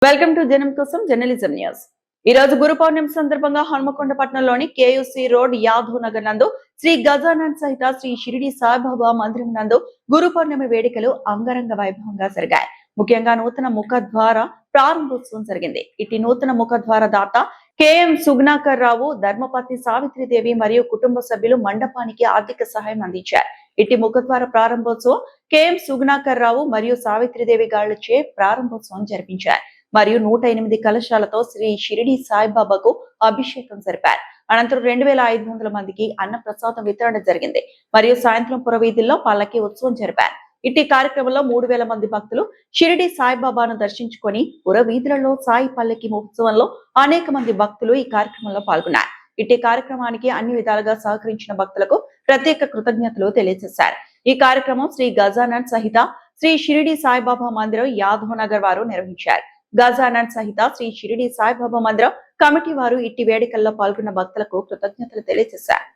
Welcome to జనం కోసం journalism news. ఈ రోజు గురు పౌర్ణమి సందర్భంగా హనుమకొండ పట్టణంలోని కేయూసీ రోడ్ యాదవ్ నగర్ నందు శ్రీ గజానన్ సహిత శ్రీ షిరిడి సాయిబాబా మందిరం నందు గురు పౌర్ణమి వేడుకలు అంగరంగ వైభవంగా జరిగాయి. ముఖ్యంగా నూతన ముఖద్వార ప్రారంభోత్సవం జరిగింది. ఇటు నూతన ముఖద్వార దాత కెఎం సుగ్నాకర్ రావు, ధర్మపత్ని సావిత్రిదేవి మరియు కుటుంబ సభ్యులు మండపానికి ఆర్థిక సహాయం అందించారు. ఇటు ముఖద్వార ప్రారంభోత్సవం కెఎం సుగ్నాకర్ రావు మరియు సావిత్రిదేవి గాళ్లచే ప్రారంభోత్సవం జరిపించారు. మరియు 108 కలశాలతో శ్రీ షిరిడి సాయిబాబాకు అభిషేకం జరిపారు. అనంతరం 2500 మందికి అన్న ప్రసాదం వితరణ జరిగింది. మరియు సాయంత్రం పురవీధుల్లో పల్లకి ఉత్సవం జరిపారు. ఇట్టి కార్యక్రమంలో 3000 మంది భక్తులు షిరిడి సాయిబాబాను దర్శించుకొని పురవీధులలో సాయి పల్లకి మహోత్సవంలో అనేక మంది భక్తులు ఈ కార్యక్రమంలో పాల్గొన్నారు. ఇట్టి కార్యక్రమానికి అన్ని విధాలుగా సహకరించిన భక్తులకు ప్రత్యేక కృతజ్ఞతలు తెలియజేశారు. ఈ కార్యక్రమం శ్రీ గజానన్ సహిత శ్రీ షిరిడి సాయిబాబా మందిరం యాదవ్ నగర్ వారు నిర్వహించారు. గజానన్ సహిత శ్రీ షిరిడి సాయిబాబా మందిరం కమిటీ వారు ఇట్టి వేడుకల్లో పాల్గొన్న భక్తులకు కృతజ్ఞతలు తెలియజేశారు.